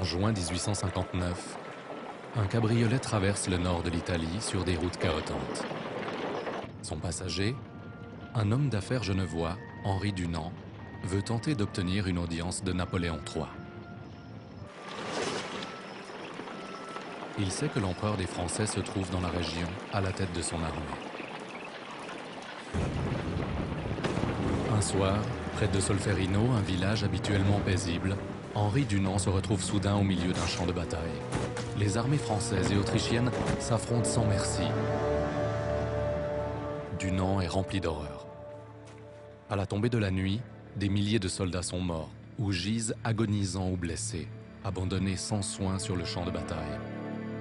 En juin 1859, un cabriolet traverse le nord de l'Italie sur des routes cahotantes. Son passager, un homme d'affaires genevois, Henri Dunant, veut tenter d'obtenir une audience de Napoléon III. Il sait que l'empereur des Français se trouve dans la région, à la tête de son armée. Un soir, près de Solferino, un village habituellement paisible, Henri Dunant se retrouve soudain au milieu d'un champ de bataille. Les armées françaises et autrichiennes s'affrontent sans merci. Dunant est rempli d'horreur. À la tombée de la nuit, des milliers de soldats sont morts ou gisent agonisants ou blessés, abandonnés sans soin sur le champ de bataille.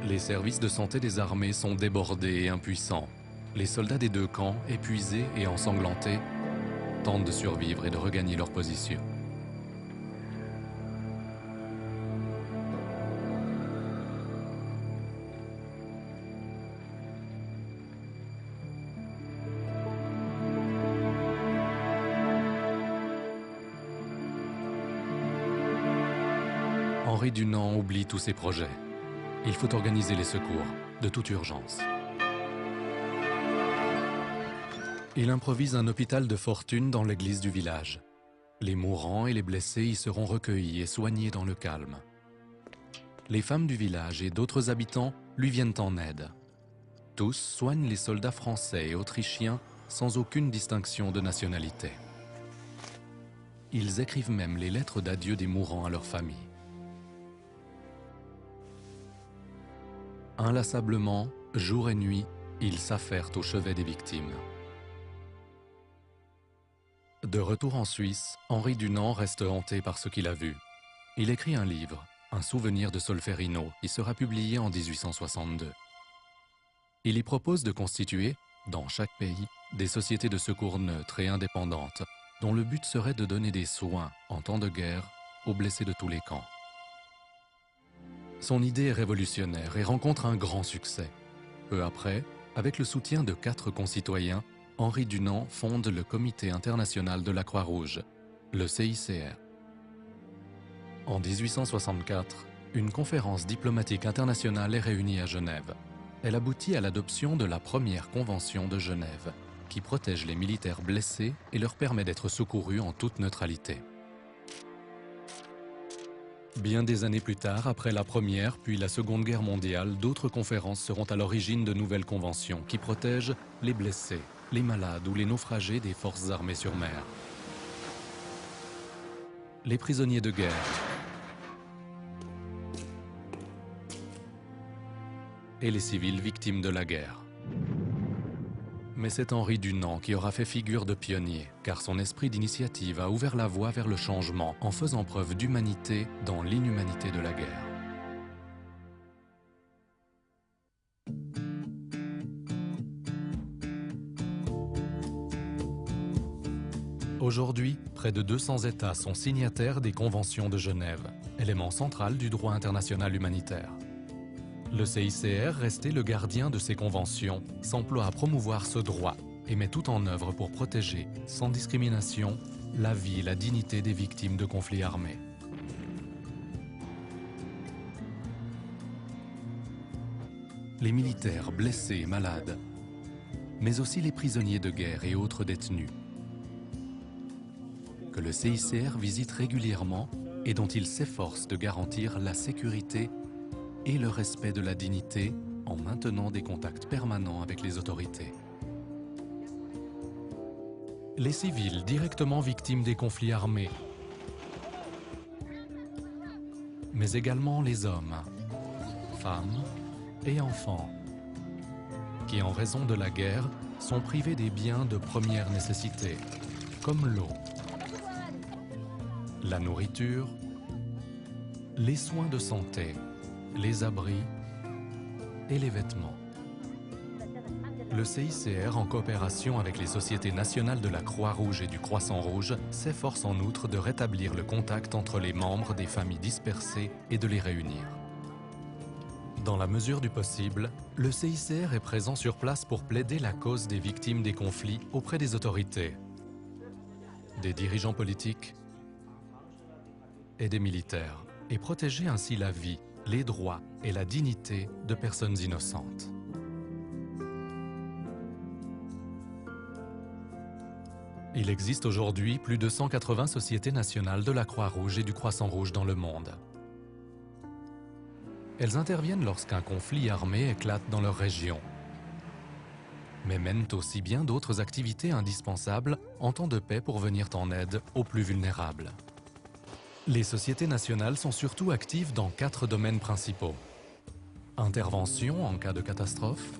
Les services de santé des armées sont débordés et impuissants. Les soldats des deux camps, épuisés et ensanglantés, tentent de survivre et de regagner leur position. Henri Dunant oublie tous ses projets. Il faut organiser les secours, de toute urgence. Il improvise un hôpital de fortune dans l'église du village. Les mourants et les blessés y seront recueillis et soignés dans le calme. Les femmes du village et d'autres habitants lui viennent en aide. Tous soignent les soldats français et autrichiens sans aucune distinction de nationalité. Ils écrivent même les lettres d'adieu des mourants à leur famille. Inlassablement, jour et nuit, ils s'affairent au chevet des victimes. De retour en Suisse, Henri Dunant reste hanté par ce qu'il a vu. Il écrit un livre, Un souvenir de Solferino, qui sera publié en 1862. Il y propose de constituer, dans chaque pays, des sociétés de secours neutres et indépendantes, dont le but serait de donner des soins, en temps de guerre, aux blessés de tous les camps. Son idée est révolutionnaire et rencontre un grand succès. Peu après, avec le soutien de 4 concitoyens, Henri Dunant fonde le Comité international de la Croix-Rouge, le CICR. En 1864, une conférence diplomatique internationale est réunie à Genève. Elle aboutit à l'adoption de la première Convention de Genève, qui protège les militaires blessés et leur permet d'être secourus en toute neutralité. Bien des années plus tard, après la Première puis la Seconde Guerre mondiale, d'autres conférences seront à l'origine de nouvelles conventions qui protègent les blessés, les malades ou les naufragés des forces armées sur mer. Les prisonniers de guerre et les civils victimes de la guerre. Mais c'est Henri Dunant qui aura fait figure de pionnier, car son esprit d'initiative a ouvert la voie vers le changement en faisant preuve d'humanité dans l'inhumanité de la guerre. Aujourd'hui, près de 200 États sont signataires des conventions de Genève, élément central du droit international humanitaire. Le CICR, resté le gardien de ces conventions, s'emploie à promouvoir ce droit et met tout en œuvre pour protéger, sans discrimination, la vie et la dignité des victimes de conflits armés. Les militaires blessés et malades, mais aussi les prisonniers de guerre et autres détenus, que le CICR visite régulièrement et dont il s'efforce de garantir la sécurité et le respect de la dignité en maintenant des contacts permanents avec les autorités. Les civils directement victimes des conflits armés, mais également les hommes, femmes et enfants, qui en raison de la guerre sont privés des biens de première nécessité, comme l'eau, la nourriture, les soins de santé, les abris et les vêtements. Le CICR, en coopération avec les sociétés nationales de la Croix-Rouge et du Croissant-Rouge, s'efforce en outre de rétablir le contact entre les membres des familles dispersées et de les réunir. Dans la mesure du possible, le CICR est présent sur place pour plaider la cause des victimes des conflits auprès des autorités, des dirigeants politiques et des militaires, et protéger ainsi la vie, les droits et la dignité de personnes innocentes. Il existe aujourd'hui plus de 180 sociétés nationales de la Croix-Rouge et du Croissant-Rouge dans le monde. Elles interviennent lorsqu'un conflit armé éclate dans leur région, mais mènent aussi bien d'autres activités indispensables en temps de paix pour venir en aide aux plus vulnérables. Les sociétés nationales sont surtout actives dans 4 domaines principaux. Intervention en cas de catastrophe,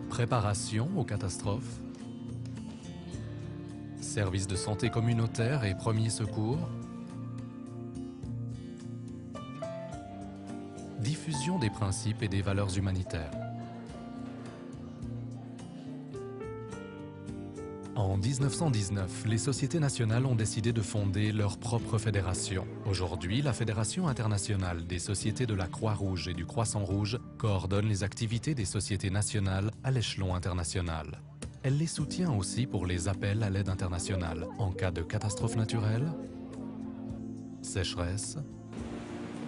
préparation aux catastrophes, services de santé communautaire et premiers secours, diffusion des principes et des valeurs humanitaires. En 1919, les sociétés nationales ont décidé de fonder leur propre fédération. Aujourd'hui, la Fédération internationale des sociétés de la Croix-Rouge et du Croissant-Rouge coordonne les activités des sociétés nationales à l'échelon international. Elle les soutient aussi pour les appels à l'aide internationale en cas de catastrophe naturelle, sécheresse,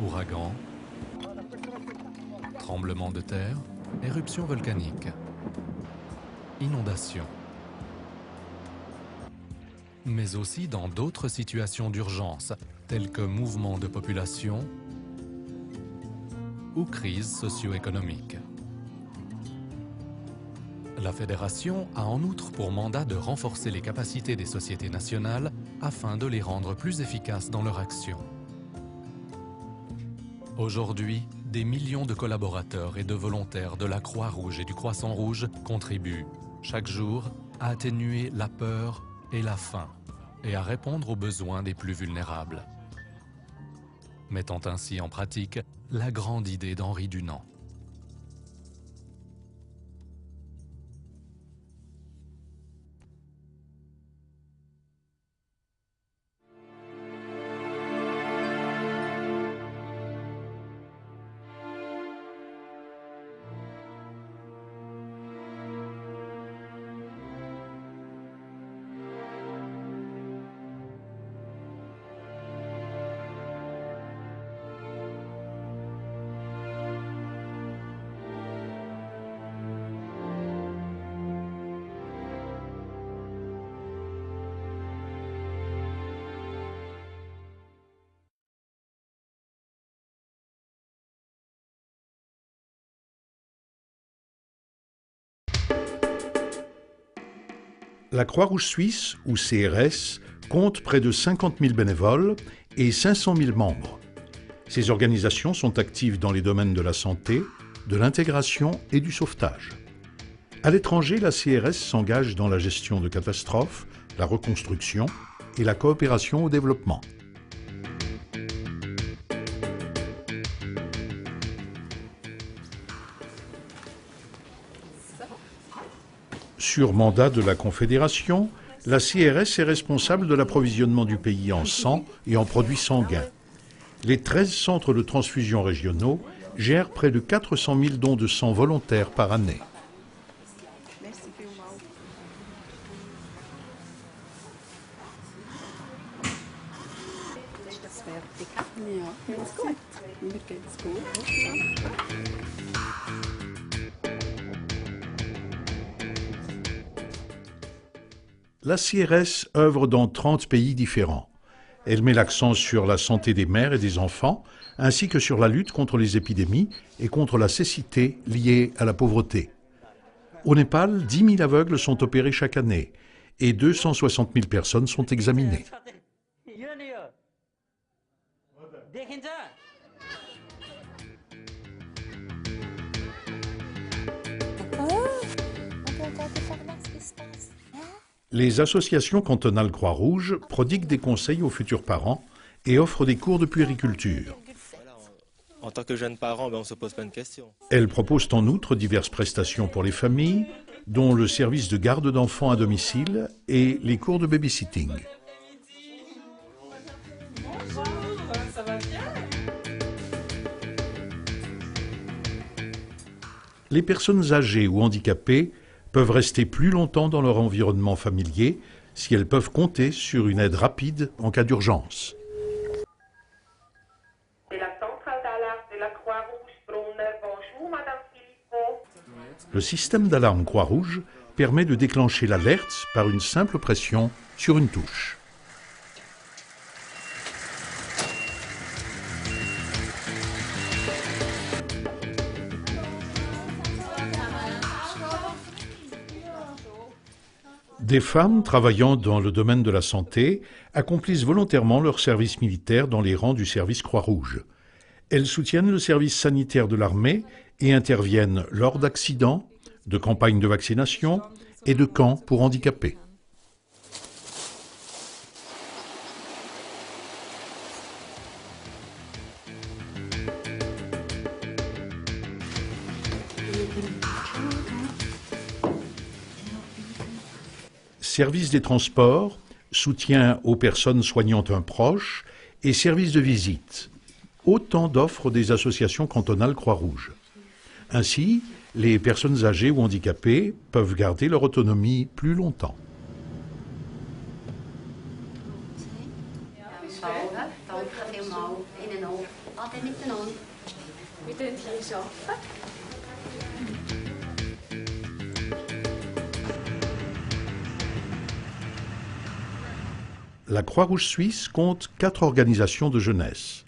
ouragan, tremblement de terre, éruption volcanique, inondation, mais aussi dans d'autres situations d'urgence, telles que mouvements de population ou crises socio-économiques. La Fédération a en outre pour mandat de renforcer les capacités des sociétés nationales afin de les rendre plus efficaces dans leur action. Aujourd'hui, des millions de collaborateurs et de volontaires de la Croix-Rouge et du Croissant-Rouge contribuent chaque jour à atténuer la peur et la faim et à répondre aux besoins des plus vulnérables, mettant ainsi en pratique la grande idée d'Henri Dunant. La Croix-Rouge suisse, ou CRS, compte près de 50 000 bénévoles et 500 000 membres. Ces organisations sont actives dans les domaines de la santé, de l'intégration et du sauvetage. À l'étranger, la CRS s'engage dans la gestion de catastrophes, la reconstruction et la coopération au développement. Sur mandat de la Confédération, la CRS est responsable de l'approvisionnement du pays en sang et en produits sanguins. Les 13 centres de transfusion régionaux gèrent près de 400 000 dons de sang volontaires par année. La CRS œuvre dans 30 pays différents. Elle met l'accent sur la santé des mères et des enfants, ainsi que sur la lutte contre les épidémies et contre la cécité liée à la pauvreté. Au Népal, 10 000 aveugles sont opérés chaque année et 260 000 personnes sont examinées. Les associations cantonales Croix-Rouge prodiguent des conseils aux futurs parents et offrent des cours de puériculture. En tant que jeune parent, on ne se pose pas de questions. Elles proposent en outre diverses prestations pour les familles, dont le service de garde d'enfants à domicile et les cours de babysitting. Ça va bien? Les personnes âgées ou handicapées peuvent rester plus longtemps dans leur environnement familier si elles peuvent compter sur une aide rapide en cas d'urgence. la Croix-Rouge Brunner. Bonjour, Madame Philippot. Le système d'alarme Croix-Rouge permet de déclencher l'alerte par une simple pression sur une touche. Des femmes travaillant dans le domaine de la santé accomplissent volontairement leur service militaire dans les rangs du service Croix-Rouge. Elles soutiennent le service sanitaire de l'armée et interviennent lors d'accidents, de campagnes de vaccination et de camps pour handicapés. Service des transports, soutien aux personnes soignant un proche et service de visite. Autant d'offres des associations cantonales Croix-Rouge. Ainsi, les personnes âgées ou handicapées peuvent garder leur autonomie plus longtemps. La Croix-Rouge suisse compte 4 organisations de jeunesse.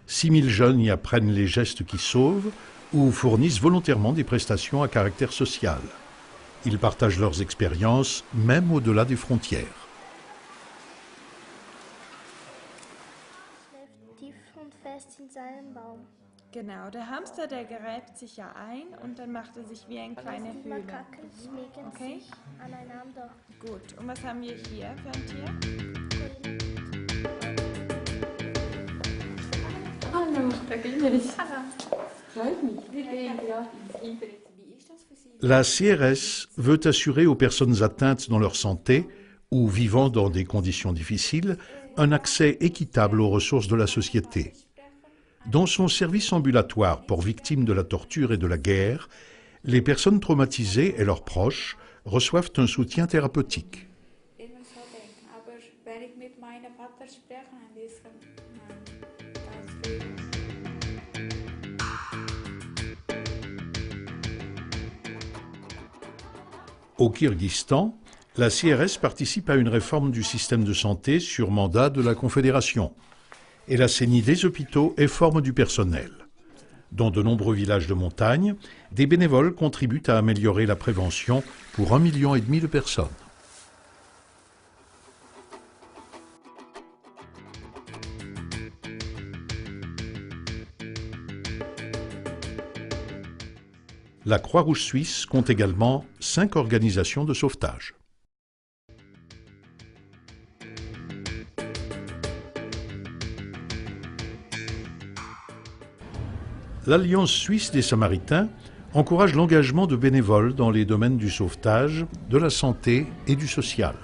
6000 jeunes y apprennent les gestes qui sauvent ou fournissent volontairement des prestations à caractère social. Ils partagent leurs expériences, même au-delà des frontières. Tief und fest in seinem Baum. Genau, der Hamster, der gräbt sich ja ein und dann macht er sich wie eine kleine Die Höhle. Makaken schmiegen Okay. sich aneinander. Gut, und was haben wir hier für ein Tier? Hallo, da bin ich. Freut mich. Wir gehen gerade ins Internet. Wie ist das für Sie? La CRS veut assurer aux personnes atteintes dans leur santé ou vivant dans des conditions difficiles un accès équitable aux ressources de la société. Dans son service ambulatoire pour victimes de la torture et de la guerre, les personnes traumatisées et leurs proches reçoivent un soutien thérapeutique. Immer so denken, aber wenn ich mit meinem Vater spreche, ein bisschen, ganz viel. Au Kirghizistan, la CRS participe à une réforme du système de santé sur mandat de la Confédération. Elle assainit des hôpitaux et forme du personnel. Dans de nombreux villages de montagne, des bénévoles contribuent à améliorer la prévention pour 1,5 million de personnes. La Croix-Rouge suisse compte également 5 organisations de sauvetage. L'Alliance suisse des Samaritains encourage l'engagement de bénévoles dans les domaines du sauvetage, de la santé et du social.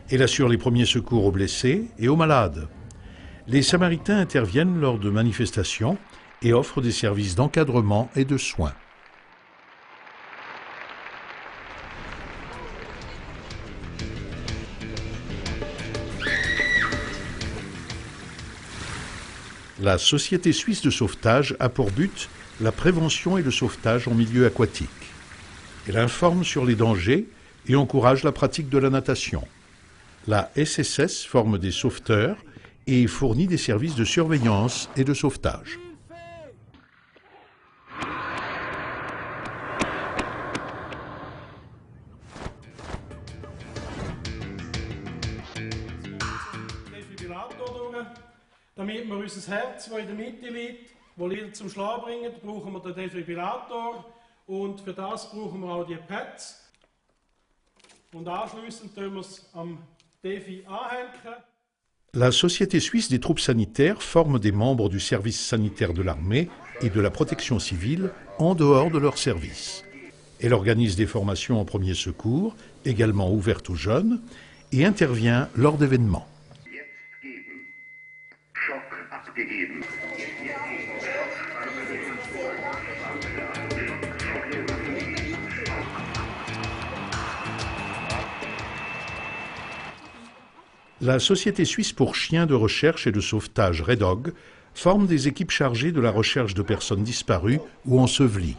Elle assure les premiers secours aux blessés et aux malades. Les Samaritains interviennent lors de manifestations et offrent des services d'encadrement et de soins. La Société suisse de sauvetage a pour but la prévention et le sauvetage en milieu aquatique. Elle informe sur les dangers et encourage la pratique de la natation. La SSS forme des sauveteurs et fournit des services de surveillance et de sauvetage. Damit wir unser Herz, das in der Mitte liegt, das Lied zum Schlagen bringen, brauchen wir den Defibrillator und für das brauchen wir auch die Pads. Und anschliessend tun wir es am Defi anhängen. La Société suisse des troupes sanitaires forme des membres du service sanitaire de l'armée et de la protection civile en dehors de leur service. Elle organise des formations en premiers secours, également ouvertes aux jeunes, et intervient lors d'événements. La Société suisse pour chiens de recherche et de sauvetage Red Dog forment des équipes chargées de la recherche de personnes disparues ou ensevelies.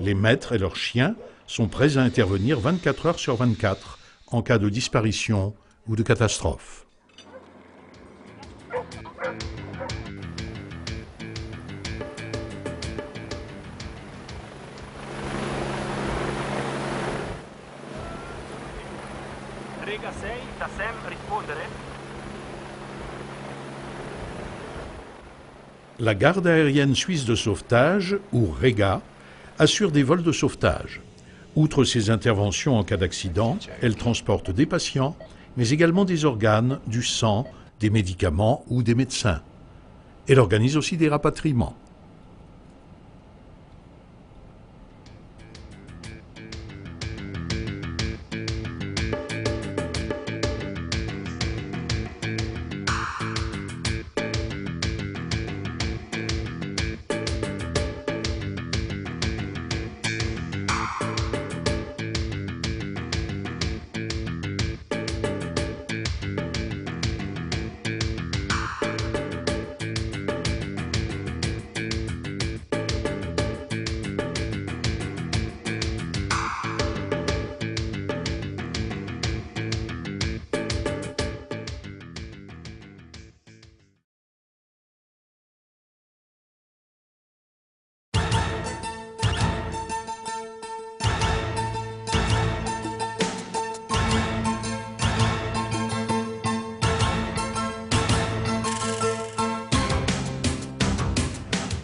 Les maîtres et leurs chiens sont prêts à intervenir 24 heures sur 24 en cas de disparition ou de catastrophe. Rega 6, Tassem, rispondere. La garde aérienne suisse de sauvetage, ou REGA, assure des vols de sauvetage. Outre ses interventions en cas d'accident, elle transporte des patients, mais également des organes, du sang, des médicaments ou des médecins. Elle organise aussi des rapatriements.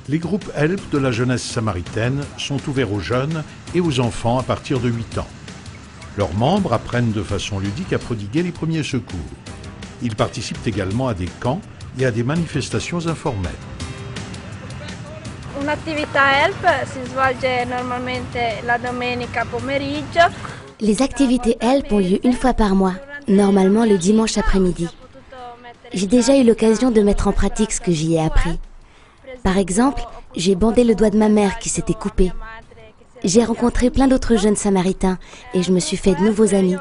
Les groupes HELP de la jeunesse samaritaine sont ouverts aux jeunes et aux enfants à partir de 8 ans. Leurs membres apprennent de façon ludique à prodiguer les premiers secours. Ils participent également à des camps et à des manifestations informelles. Un'attività HELP si svolge normalmente la domenica pomeriggio. Les activités HELP ont lieu une fois par mois, normalement le dimanche après-midi. J'ai déjà eu l'occasion de mettre en pratique ce que j'y ai appris. Par exemple, j'ai bandé le doigt de ma mère qui s'était coupé. J'ai rencontré plein d'autres jeunes samaritains et je me suis fait de nouveaux amis.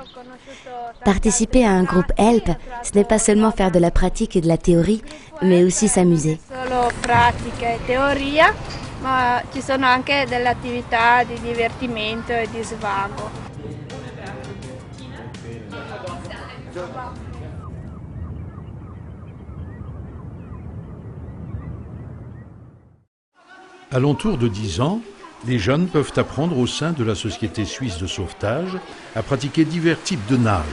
Participer à un groupe HELP, ce n'est pas seulement faire de la pratique et de la théorie, mais aussi s'amuser. Solo pratica e teoria, ma ci sono anche delle attività di divertimento e di svago. À l'entour de 10 ans, les jeunes peuvent apprendre au sein de la Société suisse de sauvetage à pratiquer divers types de nage,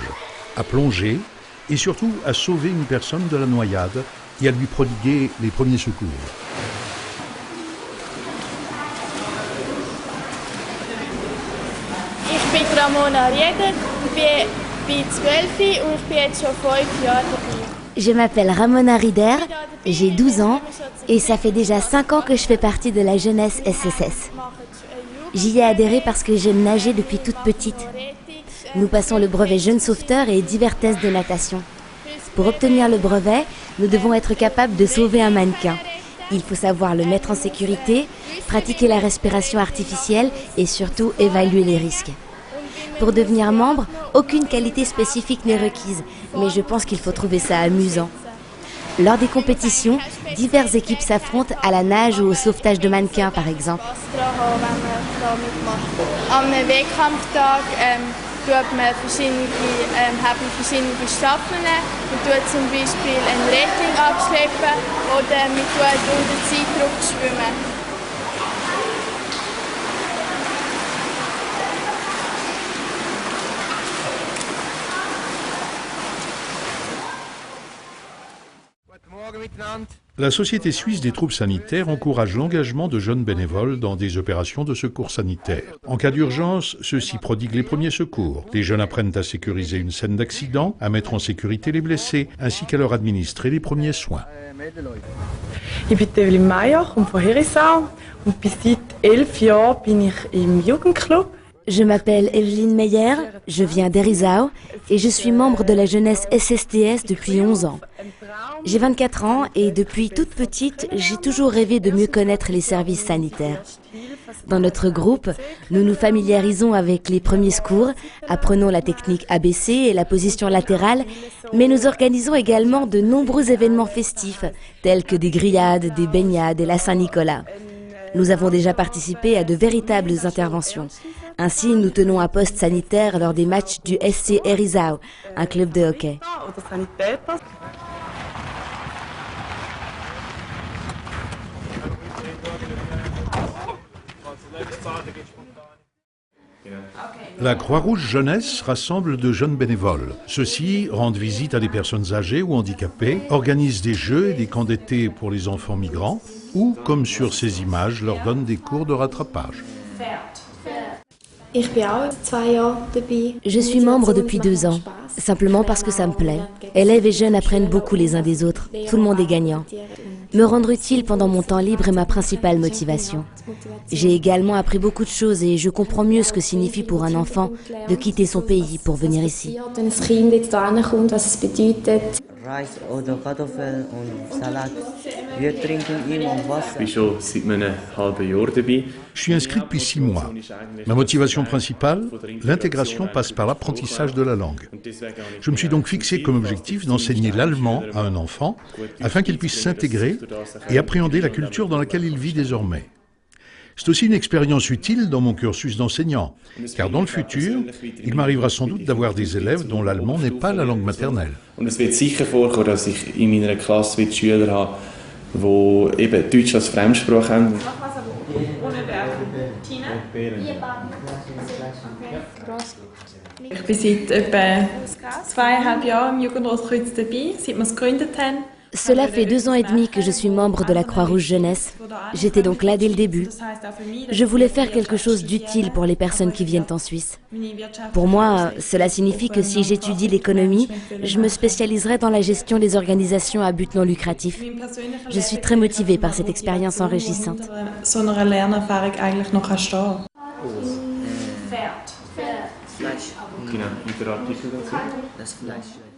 à plonger et surtout à sauver une personne de la noyade et à lui prodiguer les premiers secours. Ich bin Ramona Rieder, bin 12 und ich bin jetzt schon 5 Jahre dabei. Je m'appelle Ramona Rieder, j'ai 12 ans et ça fait déjà 5 ans que je fais partie de la jeunesse SSS. J'y ai adhéré parce que j'aime nager depuis toute petite. Nous passons le brevet jeune sauveteur et divers tests de natation. Pour obtenir le brevet, nous devons être capables de sauver un mannequin. Il faut savoir le mettre en sécurité, pratiquer la respiration artificielle et surtout évaluer les risques. Pour devenir membre, aucune qualité spécifique n'est requise, mais je pense qu'il faut trouver ça amusant. Lors des compétitions, diverses équipes s'affrontent à la nage ou au sauvetage de mannequins par exemple. Am Wettkampftag tut man verschiedene Staffeln. Man tut zum Beispiel ein Rettung abschleppen oder man tut unter Zeitdruck schwimmen. La Société suisse des troupes sanitaires encourage l'engagement de jeunes bénévoles dans des opérations de secours sanitaires. En cas d'urgence, ceux-ci prodiguent les premiers secours. Les jeunes apprennent à sécuriser une scène d'accident, à mettre en sécurité les blessés, ainsi qu'à leur administrer les premiers soins. Ich bin Evelyn Meyer, komme von Herisau und seit 11 Jahren bin ich im Jugendclub. Je m'appelle Evelyn Meyer, je viens d'Herisau et je suis membre de la jeunesse SSTS depuis 11 ans. J'ai 24 ans et depuis toute petite, j'ai toujours rêvé de mieux connaître les services sanitaires. Dans notre groupe, nous nous familiarisons avec les premiers secours, apprenons la technique ABC et la position latérale, mais nous organisons également de nombreux événements festifs, tels que des grillades, des baignades et la Saint-Nicolas. Nous avons déjà participé à de véritables interventions. Ainsi, nous tenons un poste sanitaire lors des matchs du SC Herisau, un club de hockey. La Croix-Rouge Jeunesse rassemble de jeunes bénévoles. Ceux-ci rendent visite à des personnes âgées ou handicapées, organisent des jeux et des camps d'été pour les enfants migrants ou, comme sur ces images, leur donnent des cours de rattrapage. Je suis membre depuis 2 ans, simplement parce que ça me plaît. Élèves et jeunes apprennent beaucoup les uns des autres. Tout le monde est gagnant. Me rendre utile pendant mon temps libre est ma principale motivation. J'ai également appris beaucoup de choses et je comprends mieux ce que signifie pour un enfant de quitter son pays pour venir ici. Reis oder Kartoffeln und Salat. Wir trinken immer Wasser. Je suis inscrit depuis 6 mois. Ma motivation principale, l'intégration passe par l'apprentissage de la langue. Je me suis donc fixé comme objectif d'enseigner l'allemand à un enfant afin qu'il puisse s'intégrer et appréhender la culture dans laquelle il vit désormais. C'est aussi une expérience utile dans mon cursus d'enseignant, car dans le futur, il m'arrivera sans doute d'avoir des élèves dont l'allemand n'est pas la langue maternelle. Und es wird sicher vorkommen, dass ich in meiner Klasse Schüler habe, die eben Deutsch als Fremdsprache haben. Ich bin seit etwa 2,5 Jahren im Jugendrotkreuz dabei, seit wir es gegründet haben. Cela fait 2 ans et demi que je suis membre de la Croix-Rouge Jeunesse. J'étais donc là dès le début. Je voulais faire quelque chose d'utile pour les personnes qui viennent en Suisse. Pour moi, cela signifie que si j'étudie l'économie, je me spécialiserai dans la gestion des organisations à but non lucratif. Je suis très motivée par cette expérience enrichissante. Genau, Hyperartikel dazu. Das Fleisch.